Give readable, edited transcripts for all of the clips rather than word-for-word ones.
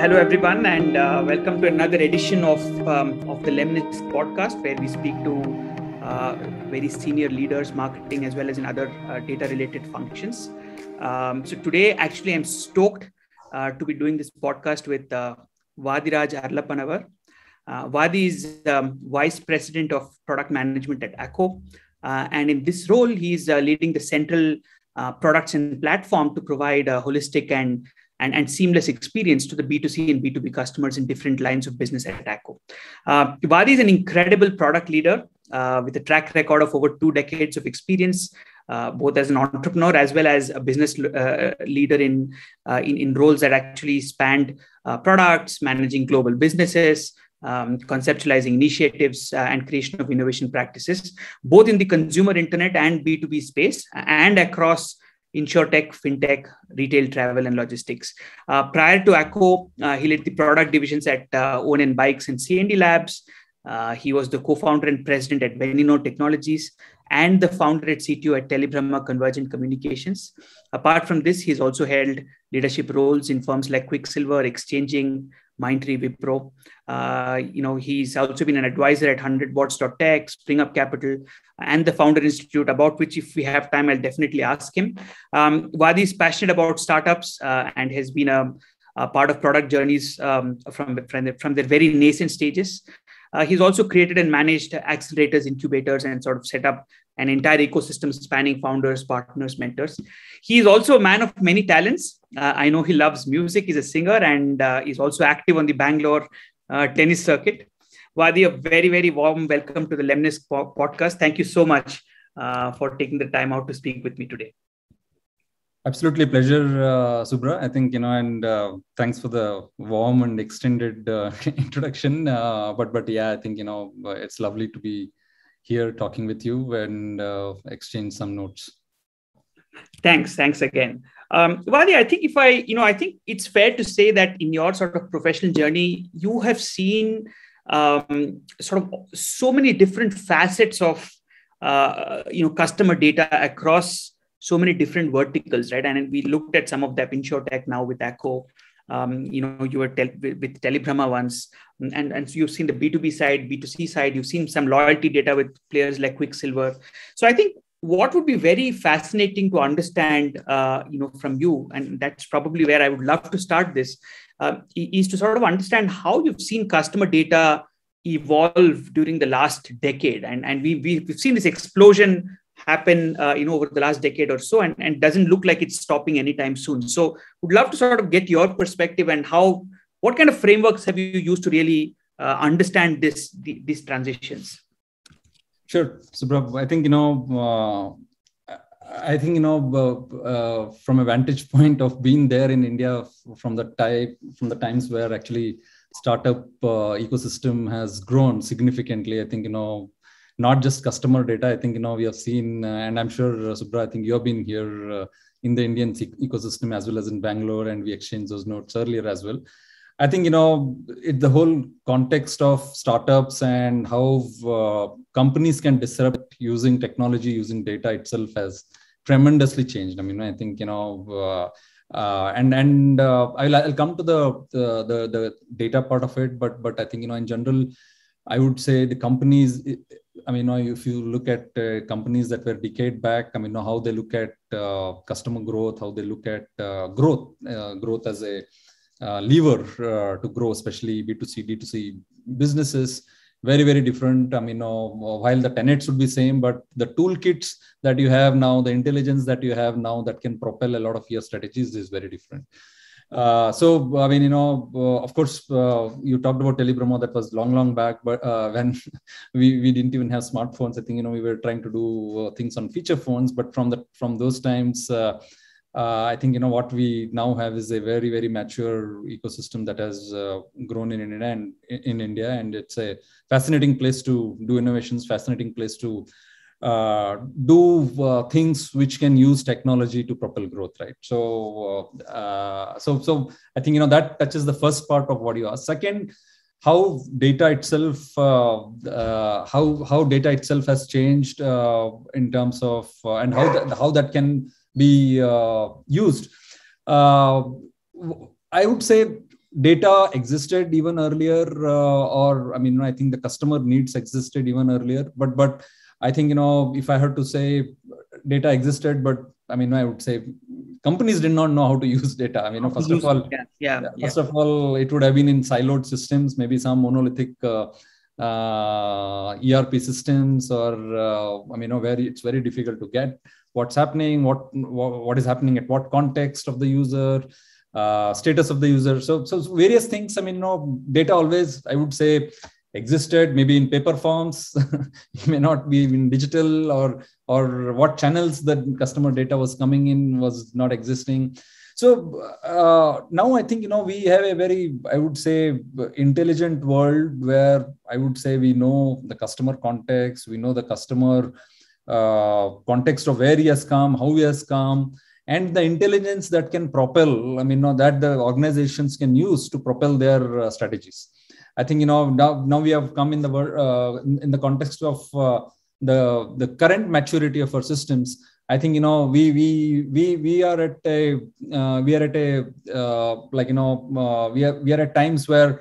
Hello, everyone, and welcome to another edition of the Lemnisk podcast, where we speak to very senior leaders, marketing, as well as in other data-related functions. So today, actually, I'm stoked to be doing this podcast with Vadiraj Aralappanavar. Vadi is Vice President of Product Management at Acko. And in this role, he's leading the central products and platform to provide a holistic and seamless experience to the B2C and B2B customers in different lines of business at Acko. Vadi is an incredible product leader with a track record of over 2 decades of experience, both as an entrepreneur as well as a business leader in roles that actually spanned products, managing global businesses, conceptualizing initiatives and creation of innovation practices, both in the consumer internet and B2B space and across insurtech, fintech, retail, travel, and logistics. Prior to Acko, he led the product divisions at Own Bikes and C&D Labs. He was the co-founder and president at Venino Technologies and the founder at CTO at Telebrahma Convergent Communications. Apart from this, he's also held leadership roles in firms like Quicksilver, Exchanging, Mindtree, Wipro. He's also been an advisor at 100bots.tech, Spring Up Capital, and the Founder Institute, about which, if we have time, I'll definitely ask him. Vadi is passionate about startups and has been a part of product journeys from their very nascent stages. He's also created and managed accelerators, incubators, and sort of set up an entire ecosystem spanning founders, partners, mentors. He is also a man of many talents. I know he loves music. He's a singer and is also active on the Bangalore tennis circuit. Vadi, a very, very warm welcome to the Lemnisk podcast. Thank you so much for taking the time out to speak with me today. Absolutely pleasure, Subra. I think, and thanks for the warm and extended introduction. But yeah, I think, it's lovely to be here talking with you and exchange some notes. Thanks again. Vadi, I think I think it's fair to say that in your sort of professional journey, you have seen sort of so many different facets of, customer data across so many different verticals, right? And we looked at some of that insurtech now with Acko. You were with Telebrahma once, and so you've seen the B2B side, B2C side. You've seen some loyalty data with players like Quicksilver. So I think what would be very fascinating to understand, from you, and that's probably where I would love to start this, is to sort of understand how you've seen customer data evolve during the last decade, and we've seen this explosion happen, over the last decade or so, and doesn't look like it's stopping anytime soon. So would love to sort of get your perspective and what kind of frameworks have you used to really understand these transitions? Sure, Subra. I think, from a vantage point of being there in India from the times where actually startup ecosystem has grown significantly, I think, not just customer data. I think, we have seen, and I'm sure, Subra, I think you have been here in the Indian ecosystem as well as in Bangalore, and we exchanged those notes earlier as well. I think, the whole context of startups and how companies can disrupt using technology, using data itself has tremendously changed. I mean, I think, I'll come to the data part of it, but I think, in general, I would say the companies, if you look at companies that were a decade back, how they look at customer growth, how they look at growth as a lever to grow, especially B2C, D2C businesses, very, very different. While the tenets would be same, but the toolkits that you have now, the intelligence that you have now that can propel a lot of your strategies is very different. Of course, you talked about Telebrahma. That was long back, but when we didn't even have smartphones, I think, we were trying to do things on feature phones. But from those times, I think, what we now have is a very, very mature ecosystem that has grown in India, and it's a fascinating place to do innovations, fascinating place to do things which can use technology to propel growth, right? So I think, that touches the first part of what you asked. Second, how data itself has changed in terms of and how that can be used. I would say data existed even earlier, or I mean, I think the customer needs existed even earlier. But I think, if I had to say, data existed, but I mean, I would say companies did not know how to use data. I mean, first of all, it would have been in siloed systems, maybe some monolithic ERP systems, or where it's very difficult to get what's happening, what is happening at what context of the user, status of the user. So various things. I mean, data always, I would say, existed maybe in paper forms. It may not be in digital, or what channels that customer data was coming in was not existing. So now I think, we have a very, I would say, intelligent world where I would say we know the customer context, we know the customer context of where he has come, how he has come, and the intelligence that can propel, that the organizations can use to propel their strategies. I think, now we have come in the world, in the context of the current maturity of our systems. I think, we are at times where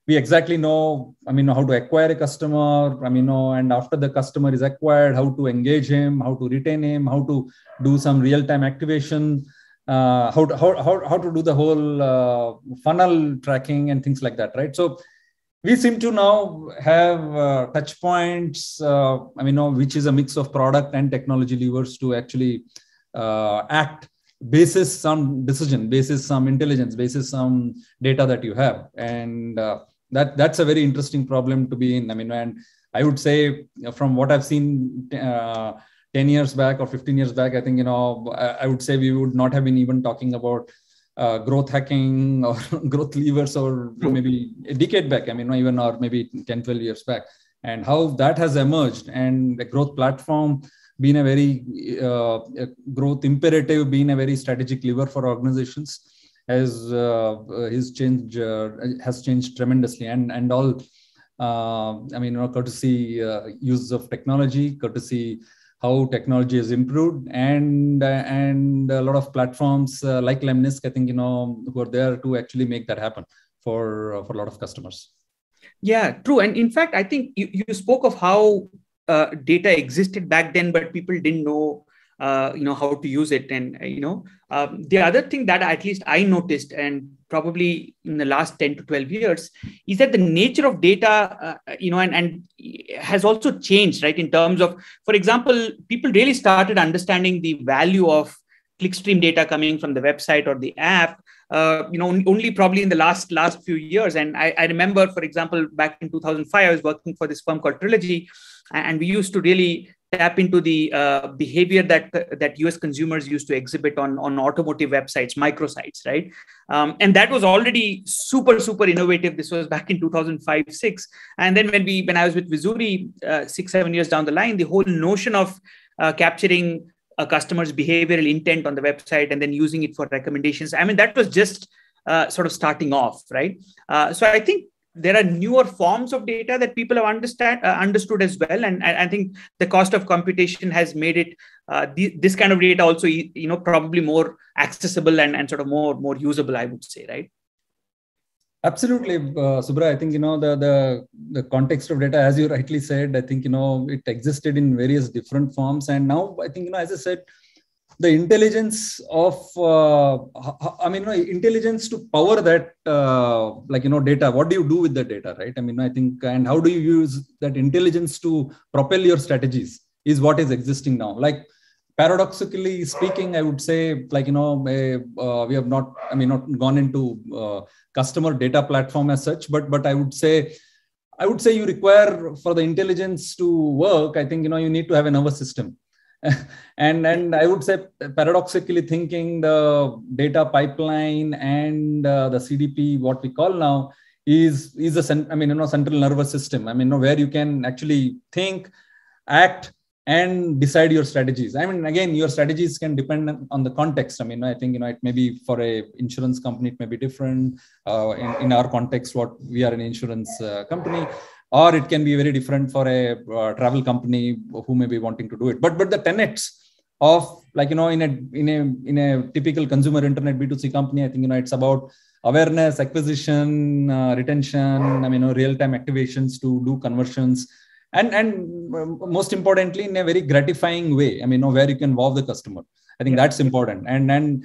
we exactly know, how to acquire a customer, and after the customer is acquired, how to engage him, how to retain him, how to do some real-time activation, how to do the whole funnel tracking and things like that, right? So we seem to now have touch points, which is a mix of product and technology levers to actually act basis some decision, basis some intelligence, basis some data that you have. And that's a very interesting problem to be in. And I would say, from what I've seen 10 years back or 15 years back, I think, I would say we would not have been even talking about growth hacking or growth levers, or maybe a decade back, or maybe 10, 12 years back, and how that has emerged, and the growth platform being a very growth imperative, being a very strategic lever for organizations, has changed tremendously, and all, courtesy use of technology, courtesy how technology has improved, and a lot of platforms like Lemnisk, I think, who are there to actually make that happen for a lot of customers. Yeah, true. And in fact, I think you spoke of how data existed back then, but people didn't know, how to use it. And, the other thing that at least I noticed, and probably in the last 10 to 12 years, is that the nature of data, and has also changed, right? In terms of, for example, people really started understanding the value of clickstream data coming from the website or the app, only probably in the last few years. And I remember, for example, back in 2005, I was working for this firm called Trilogy, and we used to really tap into the behavior that US consumers used to exhibit on automotive websites, microsites, right? And that was already super, super innovative. This was back in 2005-06. And then when I was with Vizuri 6-7 years down the line, the whole notion of capturing a customer's behavioral intent on the website and then using it for recommendations, that was just sort of starting off, right? So I think there are newer forms of data that people have understood as well. And I think the cost of computation has made it, this kind of data also, probably more accessible and sort of more usable, I would say, right? Absolutely, Subra. I think, the context of data, as you rightly said, I think, it existed in various different forms. And now I think, as I said, the intelligence of, intelligence to power that, data. What do you do with the data, right? I think, and how do you use that intelligence to propel your strategies is what is existing now. Like, paradoxically speaking, I would say, we have not gone into customer data platform as such, but I would say you require, for the intelligence to work, I think, you need to have a nervous system. and I would say, paradoxically thinking, the data pipeline and the CDP, what we call now, is a central nervous system. Where you can actually think, act, and decide your strategies. Again, your strategies can depend on the context. I think, it may be for a insurance company, it may be different. In our context, what we are an insurance company, or it can be very different for a travel company who may be wanting to do it. But the tenets of, in a typical consumer internet B2C company, I think, it's about awareness, acquisition, retention, real-time activations to do conversions, and most importantly, in a very gratifying way, where you can wow the customer. I think that's important. And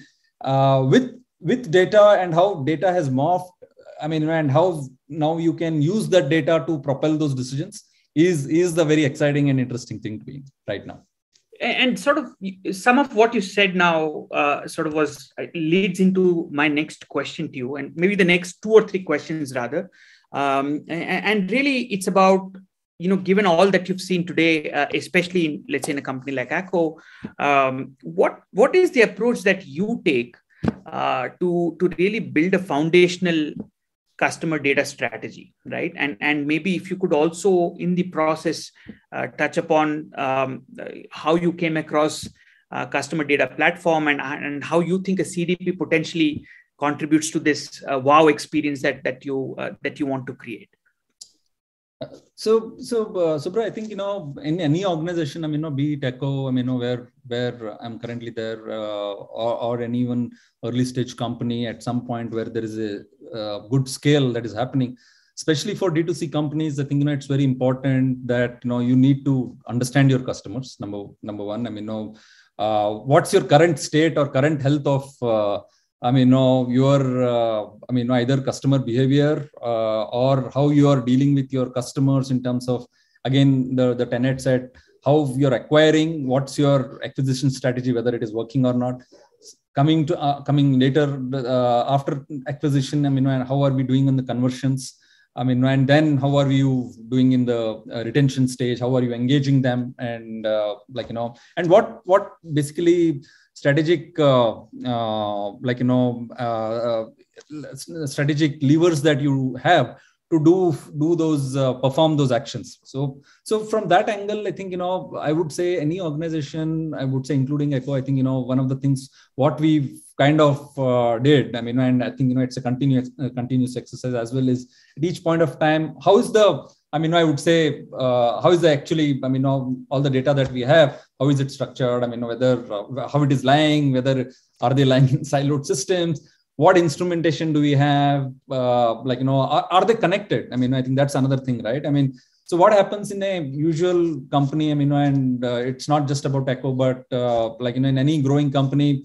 with data and how data has morphed, and how now you can use that data to propel those decisions is the very exciting and interesting thing to be right now. And sort of some of what you said now leads into my next question to you, and maybe the next 2 or 3 questions rather. And really it's about, given all that you've seen today, especially in, let's say, in a company like Acko, what is the approach that you take to really build a foundational customer data strategy, right? And maybe if you could also in the process touch upon how you came across customer data platform and how you think a CDP potentially contributes to this wow experience that you want to create. So Subra, I think, in any organization, be it Acko, where I'm currently there, or any even early stage company at some point where there is a good scale that is happening, especially for D2C companies, I think, it's very important that, you need to understand your customers. Number one, what's your current state or current health of, your, either customer behavior or how you are dealing with your customers in terms of, again, the tenets at how you're acquiring, what's your acquisition strategy, whether it is working or not. Coming later after acquisition, and how are we doing on the conversions? And then how are you doing in the retention stage? How are you engaging them? And and what basically strategic strategic levers that you have to do those perform those actions. So from that angle, I think, I would say any organization, I would say including Acko, I think, one of the things what we kind of did, and I think, it's a continuous exercise as well, is at each point of time, how is the, I would say, how is the actually, all the data that we have, how is it structured? Whether, how it is lying, whether are they lying in siloed systems? What instrumentation do we have? Are they connected? I think that's another thing, right? So what happens in a usual company, and it's not just about Acko, but in any growing company,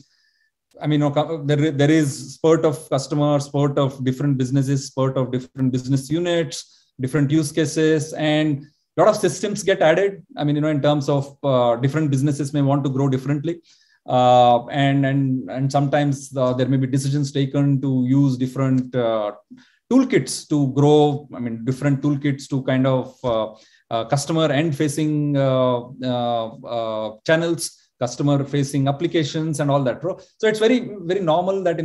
there is spurt of customers, spurt of different businesses, spurt of different business units, different use cases, and a lot of systems get added. In terms of different businesses may want to grow differently. And sometimes there may be decisions taken to use different toolkits to grow. Different toolkits to kind of customer end facing channels, customer facing applications, and all that. So it's very, very normal that,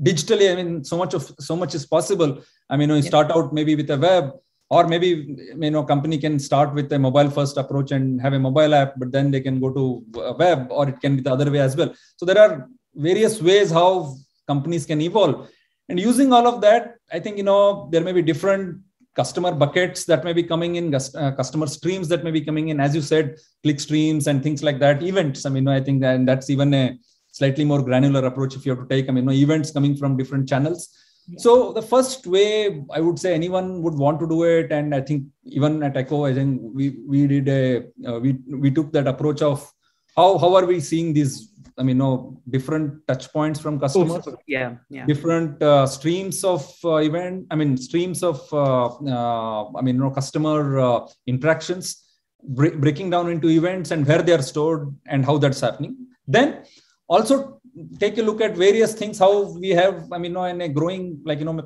digitally, so much is possible. You start out maybe with a web, or maybe, company can start with a mobile first approach and have a mobile app, but then they can go to a web, or it can be the other way as well. So there are various ways how companies can evolve. And using all of that, I think, there may be different customer buckets that may be coming in, customer streams that may be coming in, as you said, click streams and things like that, events. I think that's even a slightly more granular approach if you have to take, events coming from different channels. Yeah. So the first way I would say anyone would want to do it, and I think even at Acko, I think we did we took that approach of how are we seeing these, different touch points from customers, different streams of streams of customer interactions, breaking down into events and where they are stored and how that's happening. Then also take a look at various things, how we have, in a growing,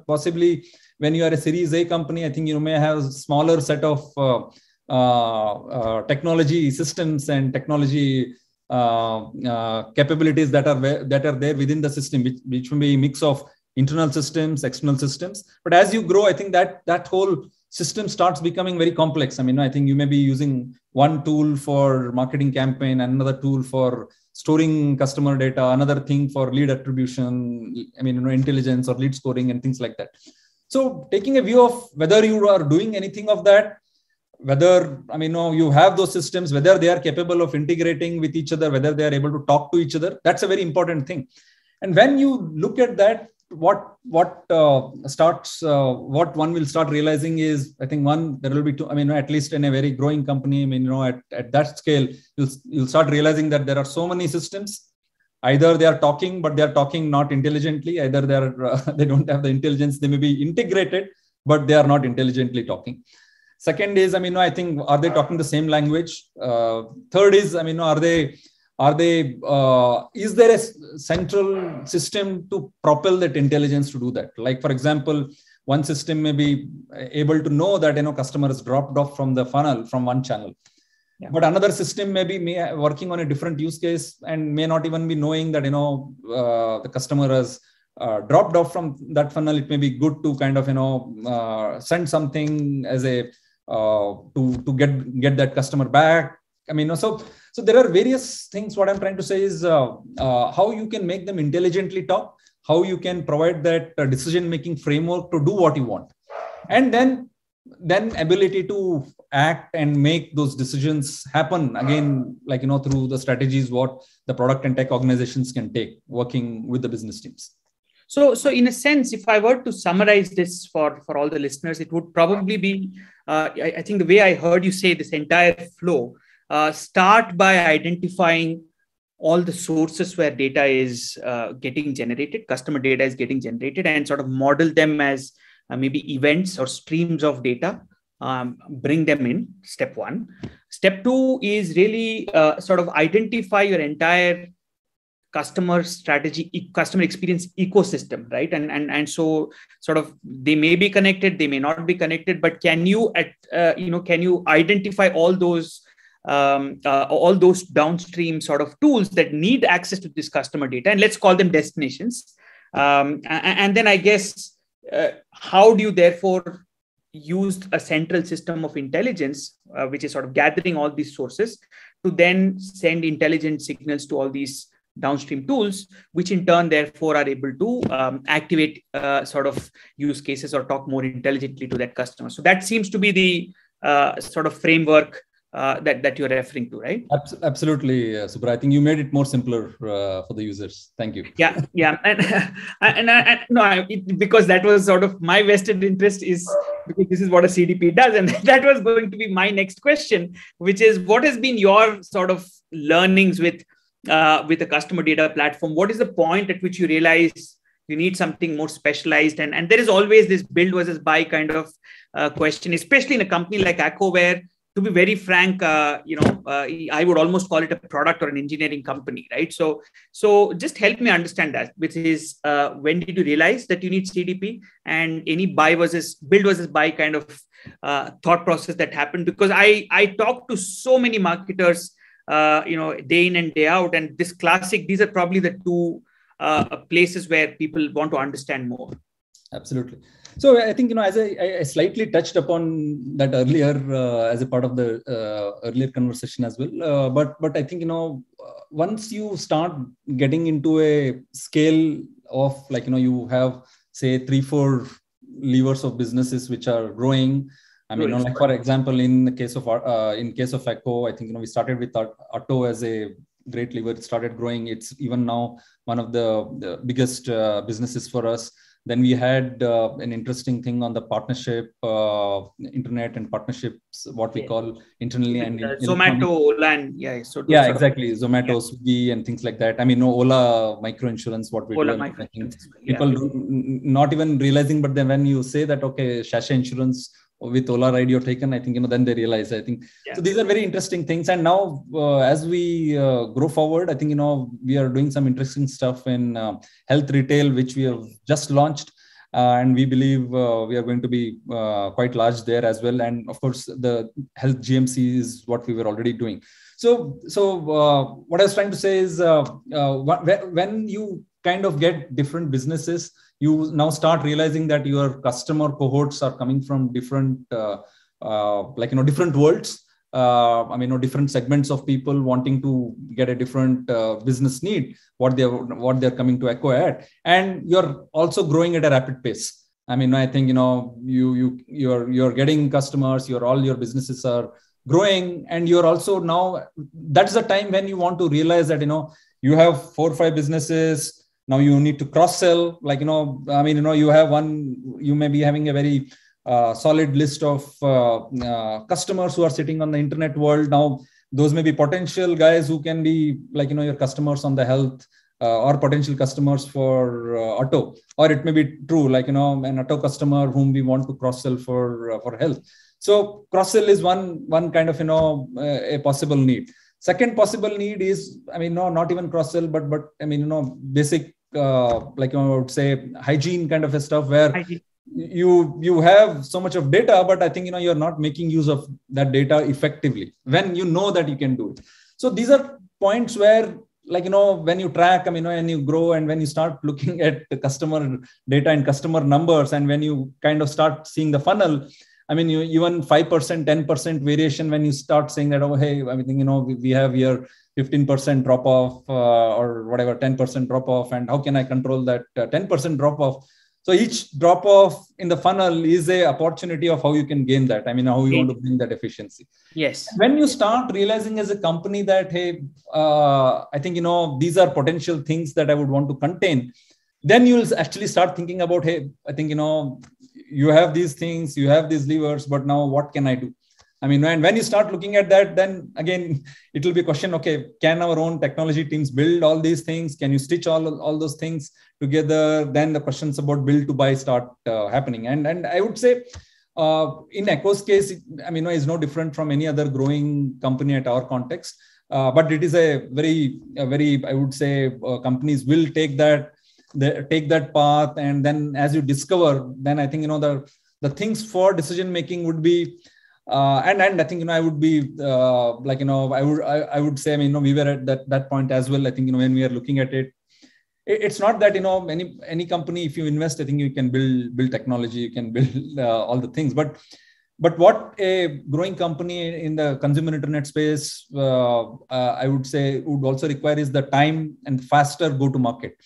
possibly when you are a Series A company, I think you may have a smaller set of technology systems and technology capabilities that are there within the system, which may be a mix of internal systems, external systems. But as you grow, I think that whole system starts becoming very complex. I think you may be using one tool for marketing campaign, another tool for storing customer data, another thing for lead attribution, intelligence or lead scoring and things like that. So taking a view of whether you are doing anything of that, whether, you have those systems, whether they are capable of integrating with each other, whether they are able to talk to each other, that's a very important thing. And when you look at that, what one will start realizing is, I think there will be two, at least in a very growing company, at that scale, you'll start realizing that there are so many systems. Either they are talking, but they are talking not intelligently. Either they don't have the intelligence. They may be integrated, but they are not intelligently talking. Second is, I think, are they talking the same language? Third is, is there a central system to propel that intelligence to do that? Like, for example, one system may be able to know that, customer has dropped off from the funnel from one channel. Yeah. But another system may be working on a different use case and may not even be knowing that, the customer has dropped off from that funnel. It may be good to kind of, send something as to get that customer back. So there are various things. What I'm trying to say is how you can make them intelligently talk, how you can provide that decision-making framework to do what you want. And then ability to act and make those decisions happen again, through the strategies what the product and tech organizations can take working with the business teams. So in a sense, if I were to summarize this for all the listeners, it would probably be, I think the way I heard you say this entire flow, start by identifying all the sources where data is getting generated, customer data is getting generated, and sort of model them as maybe events or streams of data, bring them in, step one. Step two is really sort of identify your entire customer strategy, customer experience ecosystem, right? And so sort of they may be connected, they may not be connected, but can you identify all those downstream sort of tools that need access to this customer data, and let's call them destinations. And then I guess, how do you therefore use a central system of intelligence, which is sort of gathering all these sources to then send intelligent signals to all these downstream tools, which in turn therefore are able to activate sort of use cases or talk more intelligently to that customer. So that seems to be the sort of framework that you're referring to, right? Absolutely, Subra. I think you made it more simpler for the users. Thank you. Yeah, because that was sort of my vested interest, is because this is what a CDP does, and that was going to be my next question, which is, what has been your sort of learnings with a customer data platform? What is the point at which you realize you need something more specialized? And there is always this build versus buy kind of question, especially in a company like Acko, where, to be very frank, I would almost call it a product or an engineering company, right? So just help me understand that, which is, when did you realize that you need CDP, and any build versus buy kind of thought process that happened? Because I talk to so many marketers, day in and day out, and these are probably the two places where people want to understand more. Absolutely. So I think, as I slightly touched upon that earlier as a part of the earlier conversation as well. But I think, once you start getting into a scale of you have, say, 3-4 levers of businesses which are growing. For example, in the case of Acko, I think, we started with Auto as a great lever. It started growing. It's even now one of the biggest businesses for us. Then we had an interesting thing on the partnership, internet and partnerships, what we call internally. And Zomato, Ola, and exactly. Zomato, Swiggy, and things like that. Ola micro insurance, what we do. I think people not even realizing, but then when you say that, okay, Shasha insurance with Ola ride you're taken, I think, then they realize, I think. Yeah. So these are very interesting things. And now as we grow forward, I think, we are doing some interesting stuff in health retail, which we have just launched. And we believe we are going to be quite large there as well. And of course, the health GMC is what we were already doing. So what I was trying to say is, when you kind of get different businesses, you now start realizing that your customer cohorts are coming from different, different worlds. Different segments of people wanting to get a different business need, what they're coming to Acko at, and you're also growing at a rapid pace. I think you're getting customers. All your businesses are growing, and you're also now. That's the time when you want to realize that you have 4 or 5 businesses. Now you need to cross sell, like, you may be having a very solid list of customers who are sitting on the internet world. Now those may be potential guys who can be like, your customers on the health, or potential customers for auto, or it may be true, like, an auto customer whom we want to cross sell for health. So cross sell is one kind of, a possible need. Second possible need is, not even cross sell, but basic, like, I would say hygiene kind of a stuff, where you have so much of data, but I think, you're not making use of that data effectively when you know that you can do it. So these are points where, like, when you track, and you grow, and when you start looking at the customer data and customer numbers, and when you kind of start seeing the funnel, you even 5%, 10% variation, when you start saying that, oh, hey, we have here 15% drop off, or whatever, 10% drop off, and how can I control that 10% drop off? So each drop off in the funnel is a opportunity of how you can gain that. How you want to bring that efficiency. Yes. When you start realizing as a company that, hey, I think, these are potential things that I would want to contain, then you'll actually start thinking about, hey, I think, you have these things, you have these levers, but now what can I do? And when you start looking at that, then again, it will be a question, okay, can our own technology teams build all these things? Can you stitch all those things together? Then the questions about build to buy start happening. And I would say, in Acko's case, is no different from any other growing company at our context. But it is a very, I would say, companies will take that path. And then as you discover, then I think, the things for decision making would be, and I think, I would be like, I would say, we were at that point as well. I think, when we are looking at it, it's not that, any company, if you invest, I think you can build technology, you can build all the things. But what a growing company in the consumer internet space, I would say, would also require is the time and faster go to market.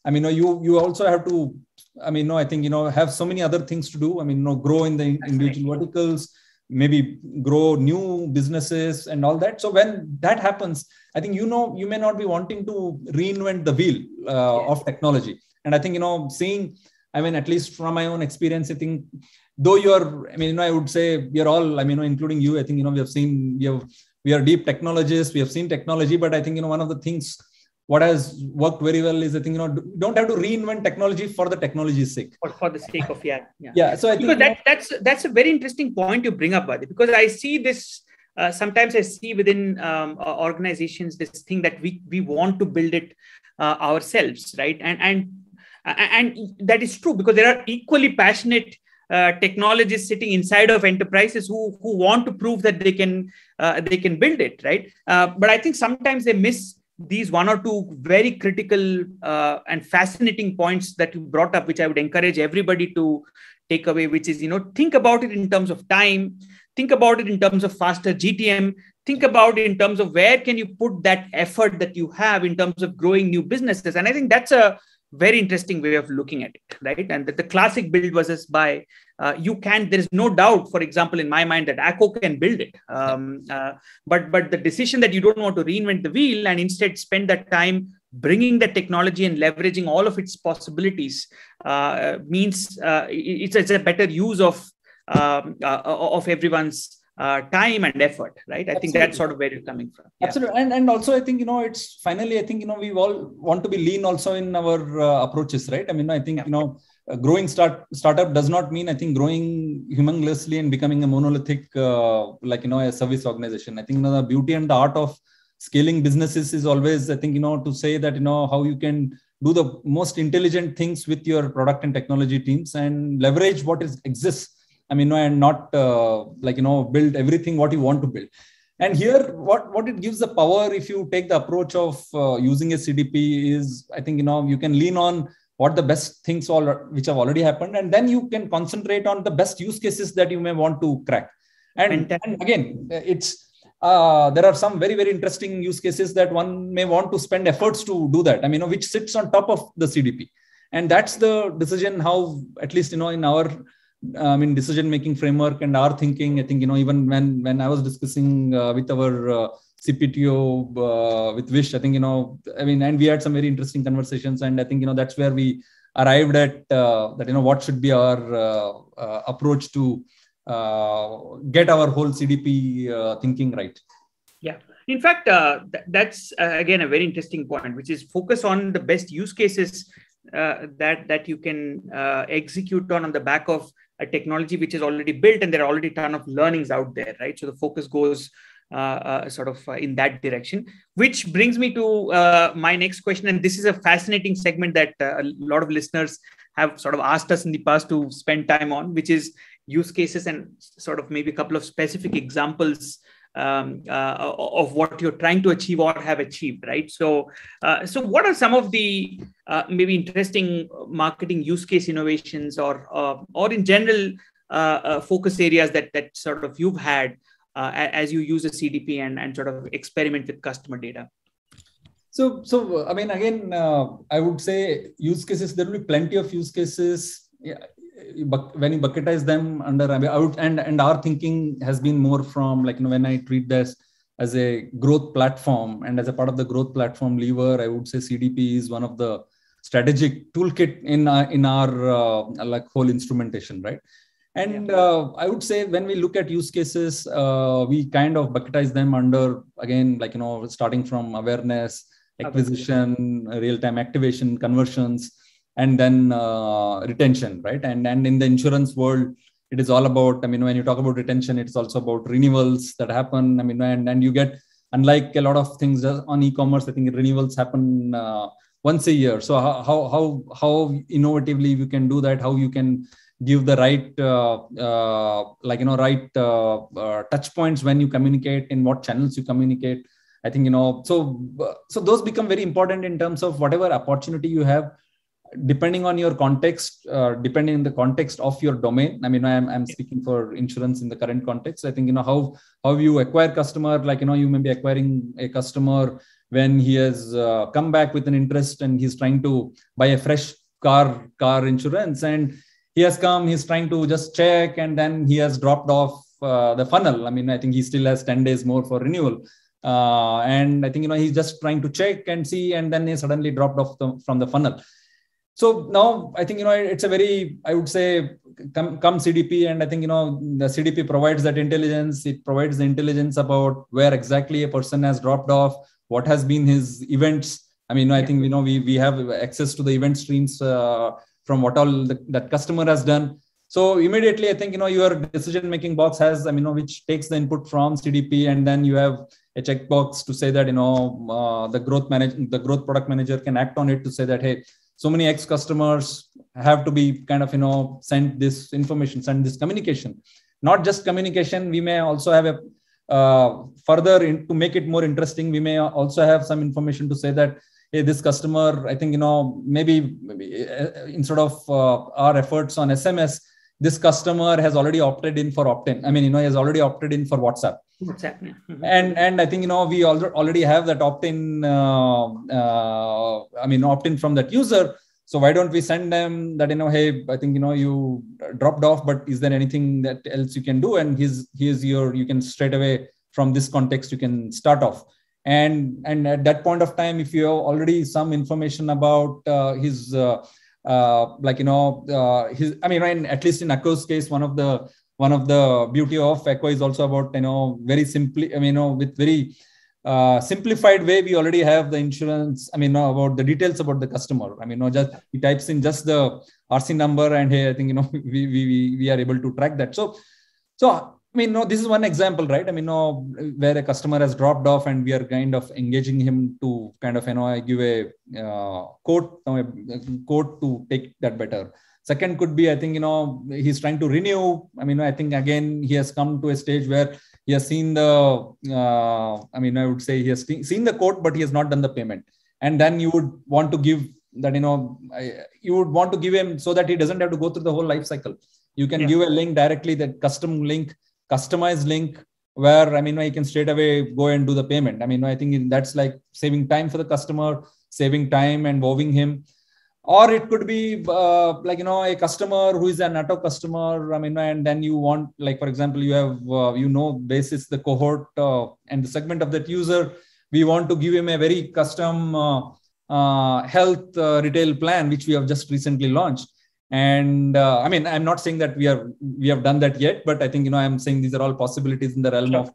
You also have to, I think, have so many other things to do. Grow in the individual verticals, maybe grow new businesses and all that. So when that happens, I think, you may not be wanting to reinvent the wheel of technology. And I think, seeing, at least from my own experience, I think, though you're, I would say we are all, including you, I think, we are deep technologists, we have seen technology, but I think, one of the things what has worked very well is, I think, don't have to reinvent technology for the technology's sake. For the sake of, Yeah. So I think that's a very interesting point you bring up, Vadiraj, because I see this, sometimes I see within organizations, this thing that we want to build it ourselves, right? And that is true, because there are equally passionate technologists sitting inside of enterprises who want to prove that they can build it, right? But I think sometimes they miss these one or two very critical and fascinating points that you brought up, which I would encourage everybody to take away, which is, think about it in terms of time, think about it in terms of faster GTM, think about it in terms of where can you put that effort that you have in terms of growing new businesses. And I think that's a very interesting way of looking at it, right? And that the classic build versus buy, there is no doubt, for example, in my mind, that Acko can build it. But the decision that you don't want to reinvent the wheel and instead spend that time bringing the technology and leveraging all of its possibilities means it's a better use of everyone's time and effort, right? I think that's sort of where you're coming from. Yeah. Absolutely. And also, I think, it's finally, I think, we all want to be lean also in our approaches, right? I think, growing startup does not mean, I think, growing humongously and becoming a monolithic, a service organization. I think, the beauty and the art of scaling businesses is always, I think, to say that, how you can do the most intelligent things with your product and technology teams and leverage what exists. And not build everything what you want to build. And here, what it gives the power, if you take the approach of using a CDP, is, I think, you can lean on what the best things which have already happened, and then you can concentrate on the best use cases that you may want to crack. And again, it's there are some very, very interesting use cases that one may want to spend efforts to do that. Which sits on top of the CDP, and that's the decision how, at least, in our decision-making framework and our thinking, I think, even when I was discussing with our CPTO with Vish. I think, and we had some very interesting conversations, and I think, that's where we arrived at that, what should be our approach to get our whole CDP thinking right. Yeah. In fact, that's again a very interesting point, which is focus on the best use cases that you can execute on the back of a technology which is already built, and there are already a ton of learnings out there, right? So the focus goes in that direction, which brings me to my next question. And this is a fascinating segment that a lot of listeners have sort of asked us in the past to spend time on, which is use cases and sort of maybe a couple of specific examples of what you're trying to achieve or have achieved, right? So what are some of the maybe interesting marketing use case innovations or in general focus areas that sort of you've had as you use a CDP and sort of experiment with customer data? So I mean, again, I would say use cases, there will be plenty of use cases. Yeah, when you bucketize them under, and our thinking has been more from like, when I treat this as a growth platform, and as a part of the growth platform lever, I would say CDP is one of the strategic toolkit in our like whole instrumentation, right? And I would say when we look at use cases, we kind of bucketize them under, again, like, starting from awareness, acquisition, real-time activation, conversions, and then retention, right? And in the insurance world, it is all about, when you talk about retention, it's also about renewals that happen. And you get, unlike a lot of things on e-commerce, I think renewals happen once a year. So how innovatively you can do that, how you can give the right, touch points when you communicate, in what channels you communicate. I think, so those become very important in terms of whatever opportunity you have, depending on your context, depending on the context of your domain. I'm speaking for insurance in the current context. I think, how you acquire customer, like, you may be acquiring a customer when he has come back with an interest and he's trying to buy a fresh car insurance, and he has come, he's trying to just check, and then he has dropped off the funnel. I think he still has 10 days more for renewal. And I think, he's just trying to check and see, and then he suddenly dropped off from the funnel. So now I think, it's a very, I would say, come CDP. And I think, the CDP provides that intelligence. It provides the intelligence about where exactly a person has dropped off, what has been his events. I think, we have access to the event streams from what all that customer has done. So immediately, I think, your decision-making box has, which takes the input from CDP, and then you have a checkbox to say that, the growth product manager can act on it to say that, hey, so many X customers have to be kind of, send this information, send this communication. Not just communication, we may also have a to make it more interesting, we may also have some information to say that, hey, this customer, I think, maybe instead of our efforts on SMS, this customer has already opted in for opt-in. He has already opted in for WhatsApp. Yeah. Mm-hmm. And I think, we already have that opt-in, opt-in from that user. So why don't we send them that, hey, I think, you dropped off, but is there anything that else you can do? And you can straight away from this context, you can start off. And at that point of time, if you have already some information about his, at least in Acko's case, one of the beauty of Acko is also about, very simply, with very simplified way, we already have the insurance, about the details about the customer. Just he types in just the RC number, and hey, I think, we are able to track that. So, this is one example, right? Where a customer has dropped off and we are kind of engaging him to kind of, I give a quote to take that better. Second could be, I think, he's trying to renew. I think, again, he has come to a stage where he has seen the, I would say he has seen the quote, but he has not done the payment. And then you would want to give that, you would want to give him so that he doesn't have to go through the whole life cycle. You can give a link directly, that customized link, where, he can straight away go and do the payment. I think that's like saving time for the customer, saving time and wowing him. or it could be like, a customer who is an Acko customer. And then you want, like, for example, you have, basis the cohort and the segment of that user. We want to give him a very custom health retail plan, which we have just recently launched. And I'm not saying that we have done that yet, but I think, I'm saying these are all possibilities in the realm of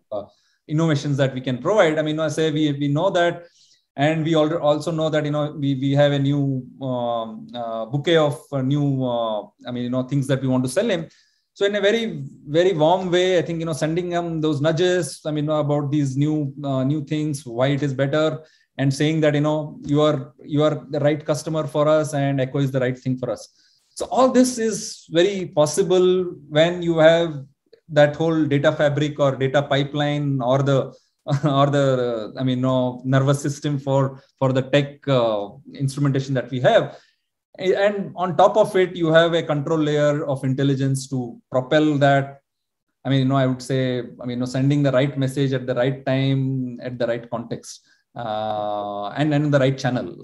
innovations that we can provide. I say we know that. And we also know that, we have a new bouquet of new, things that we want to sell him. So in a very, very warm way, I think, sending him those nudges, about these new things, why it is better, and saying that, you are the right customer for us, and Acko is the right thing for us. So all this is very possible when you have that whole data fabric or data pipeline, or the nervous system for the tech instrumentation that we have. And on top of it, you have a control layer of intelligence to propel that. I would say, sending the right message at the right time, at the right context, and in the right channel.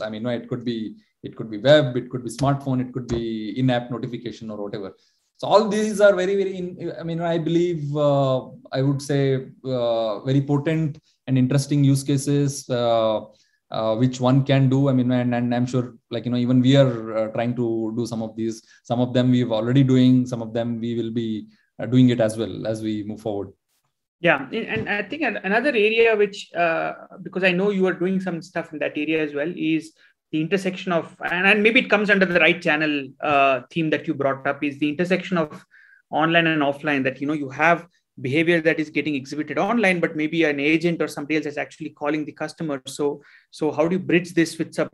It could be web, it could be smartphone, it could be in-app notification, or whatever. So all these are very, very, I believe, I would say, very potent and interesting use cases, which one can do. And I'm sure, like, even we are trying to do some of these. Some of them we've already doing, some of them we will be doing it as well as we move forward. Yeah. And I think another area which, because I know you are doing some stuff in that area as well, is the intersection of, and maybe it comes under the right channel theme that you brought up, is the intersection of online and offline, that, you have behavior that is getting exhibited online, but maybe an agent or somebody else is actually calling the customer. So how do you bridge this with some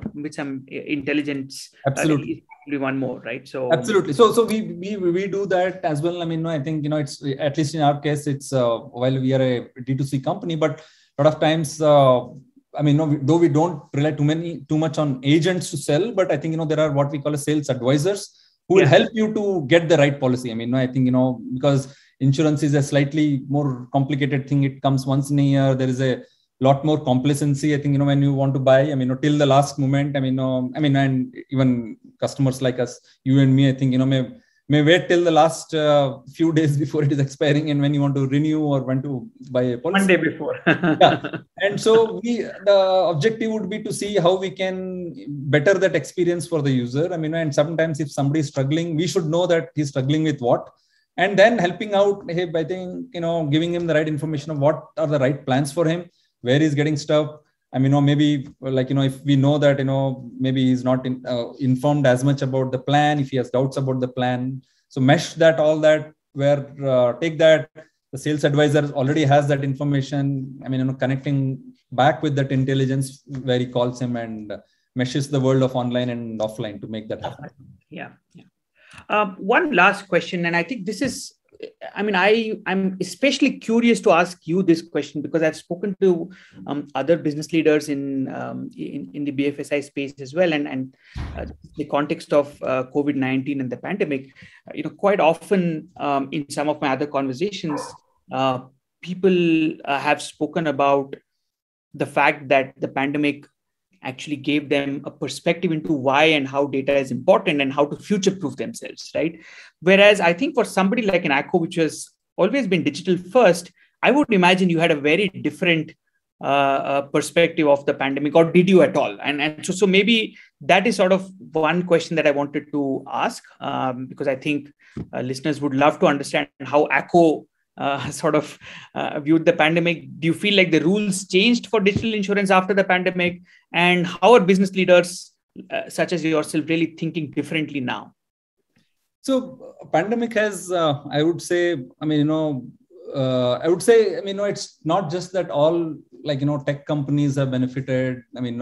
intelligence? Absolutely. One more, right? So absolutely. So we do that as well. I think, it's, at least in our case, it's while we are a D2C company, but a lot of times, though we don't rely too much on agents to sell, but I think, there are what we call as sales advisors who will help you to get the right policy. I think, because insurance is a slightly more complicated thing. It comes once in a year. There is a lot more complacency, I think, when you want to buy, till the last moment, and even customers like us, you and me, I think, may wait till the last few days before it is expiring, and when you want to renew or want to buy a policy. One day before. Yeah. And so the objective would be to see how we can better that experience for the user. And sometimes if somebody is struggling, we should know that he's struggling with what, and then helping out, hey, I think, giving him the right information of what are the right plans for him, where he's getting stuck. Maybe, like, if we know that, maybe he's not informed as much about the plan, if he has doubts about the plan. So mesh that, all that, where take that, the sales advisor already has that information, connecting back with that intelligence, where he calls him and meshes the world of online and offline to make that happen. Yeah. One last question, and I think this is, I'm especially curious to ask you this question, because I've spoken to other business leaders in the BFSI space as well, and the context of COVID-19 and the pandemic. Quite often in some of my other conversations, people have spoken about the fact that the pandemic actually gave them a perspective into why and how data is important and how to future-proof themselves, right? Whereas I think for somebody like an Acko, which has always been digital first, I would imagine you had a very different perspective of the pandemic, or did you at all? And so maybe that is sort of one question that I wanted to ask, because I think listeners would love to understand how Acko sort of viewed the pandemic. Do you feel like the rules changed for digital insurance after the pandemic? And how are business leaders such as yourself really thinking differently now? So pandemic has, I would say, it's not just that all, tech companies have benefited, maybe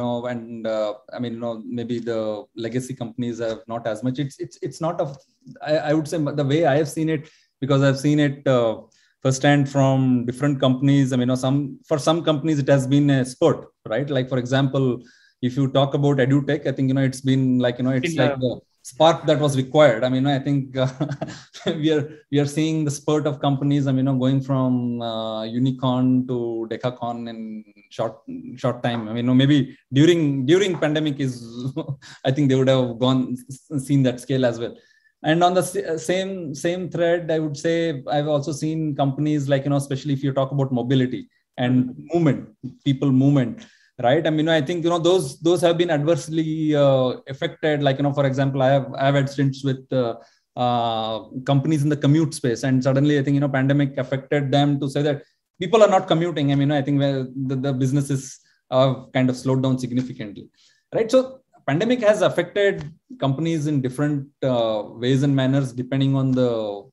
the legacy companies have not as much. It's not I would say, the way I have seen it, because I've seen it firsthand from different companies. For some companies, it has been a sport, right? Like, for example, if you talk about edutech, I think, it's been like, it's like spark that was required. I mean, I think we are seeing the spurt of companies. I mean, going from unicorn to decacon in short time. I mean, maybe during pandemic is, I think they would have seen that scale as well. And on the same thread, I would say I've also seen companies like, especially if you talk about mobility and movement, people movement. Right. I mean, I think, those have been adversely affected. Like, for example, I've had stints with companies in the commute space. And suddenly, I think, pandemic affected them to say that people are not commuting. I mean, I think the businesses have kind of slowed down significantly. Right. So pandemic has affected companies in different ways and manners, depending on the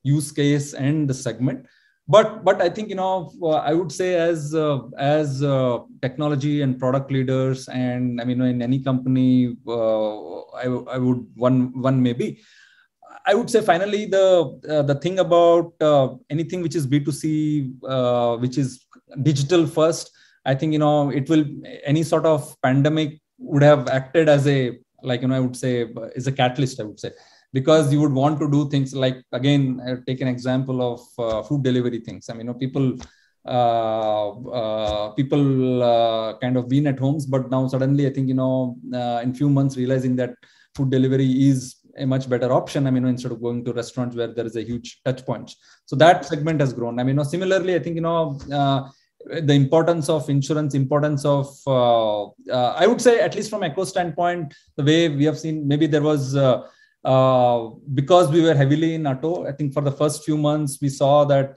use case and the segment. But I think, I would say as technology and product leaders, and I mean, in any company, I would one maybe. I would say finally the thing about anything which is B2C, which is digital first. I think, it will, any sort of pandemic would have acted as a, like, I would say is a catalyst, I would say. Because you would want to do things like, again, I'll take an example of food delivery things. I mean, people kind of been at homes, but now suddenly, I think, in few months realizing that food delivery is a much better option. I mean, instead of going to restaurants where there is a huge touch points. So that segment has grown. I mean, similarly, I think, the importance of insurance, importance of, I would say, at least from Acko standpoint, the way we have seen, maybe there was, because we were heavily in auto, I think for the first few months, we saw that,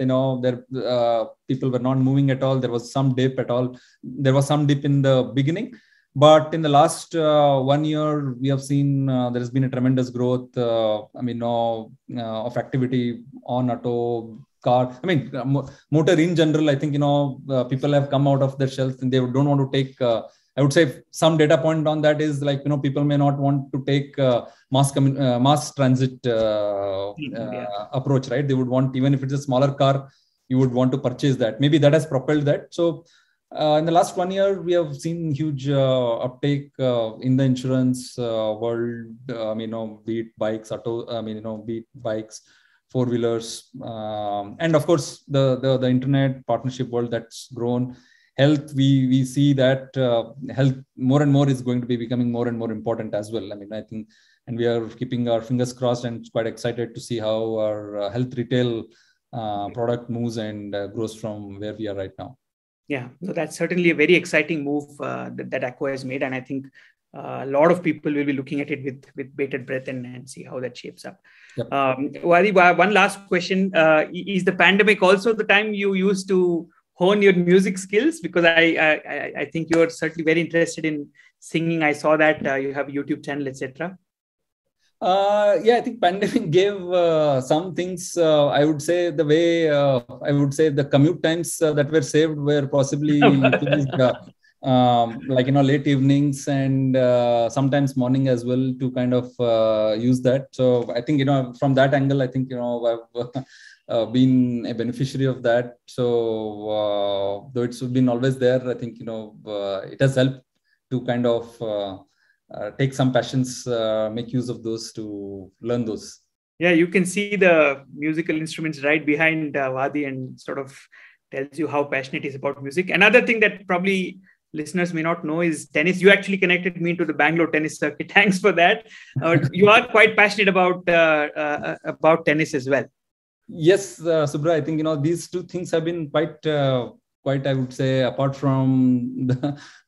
people were not moving at all. There was some dip at all. There was some dip in the beginning. But in the last 1 year, we have seen there has been a tremendous growth, of activity on auto, car. I mean, motor in general, I think, people have come out of their shells and they don't want to take, I would say some data point on that is like, people may not want to take mass transit approach, right? They would want, even if it's a smaller car, you would want to purchase that. Maybe that has propelled that. So in the last 1 year, we have seen huge uptake in the insurance world. Be it bikes, be it bikes, four-wheelers, and of course the internet partnership world that's grown. Health, we see that health more and more is going to be becoming more and more important as well. I mean, I think, and we are keeping our fingers crossed and quite excited to see how our health retail product moves and grows from where we are right now. Yeah, so that's certainly a very exciting move that Acko has made, and I think a lot of people will be looking at it with bated breath and see how that shapes up. Yep. Vadi, one last question: is the pandemic also the time you used to hone your music skills? Because I think you're certainly very interested in singing. I saw that you have a YouTube channel, etc. I think pandemic gave some things. I would say the way I would say the commute times that were saved were possibly late evenings and sometimes morning as well to kind of use that. So I think from that angle, I think I've been a beneficiary of that. So though it's been always there, I think it has helped to kind of take some passions, make use of those to learn those. Yeah, you can see the musical instruments right behind Vadi and sort of tells you how passionate he is about music. Another thing that probably listeners may not know is tennis. You actually connected me to the Bangalore tennis circuit. Thanks for that. You are quite passionate about tennis as well. Yes, Subra, I think, these two things have been quite, I would say, apart from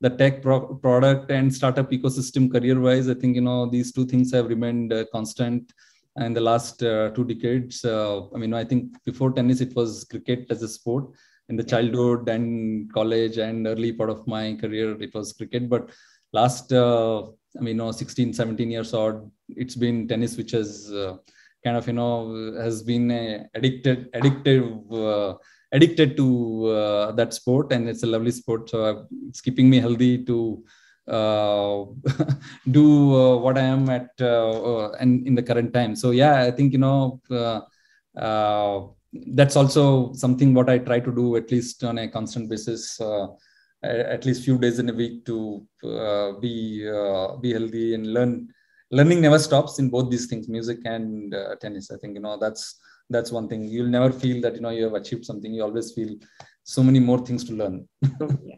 the tech product and startup ecosystem career-wise, I think, these two things have remained constant in the last 2 decades. I think before tennis, it was cricket as a sport. In the childhood and college and early part of my career, it was cricket. But last, 16, 17 years odd, it's been tennis, which has kind of, has been addicted to that sport, and it's a lovely sport. So it's keeping me healthy to do what I am at and in the current time. So yeah, I think that's also something what I try to do at least on a constant basis, at least few days in a week to be healthy and learn learning never stops in both these things, music and tennis. I think, that's one thing. You'll never feel that, you have achieved something. You always feel so many more things to learn. Yeah.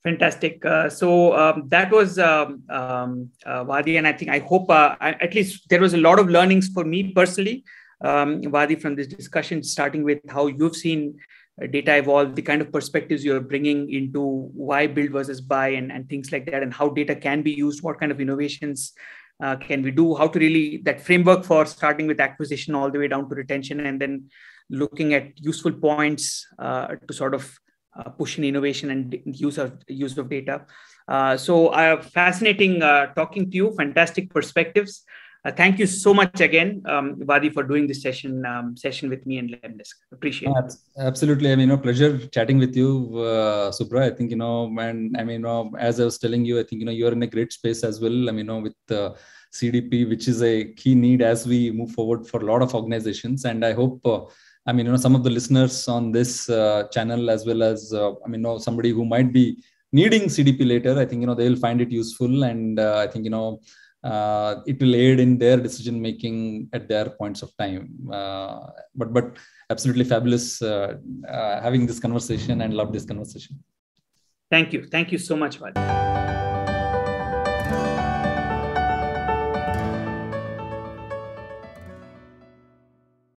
Fantastic. That was Vadi, and I hope at least there was a lot of learnings for me personally, Vadi, from this discussion, starting with how you've seen data evolve, the kind of perspectives you're bringing into why build versus buy and things like that, and how data can be used, what kind of innovations can we do, how to really, that framework for starting with acquisition all the way down to retention, and then looking at useful points to sort of push in innovation and use of data. Fascinating talking to you, fantastic perspectives. Thank you so much again, Vadi, for doing this session with me and Lemnisk. Appreciate it. Absolutely. Pleasure chatting with you, Subra. I think, and as I was telling you, I think, you're in a great space as well. With CDP, which is a key need as we move forward for a lot of organizations. And I hope, some of the listeners on this channel, as well as, somebody who might be needing CDP later, I think, they'll find it useful. And I think, it will aid in their decision making at their points of time. But absolutely fabulous having this conversation, and love this conversation. Thank you so much, Vadi.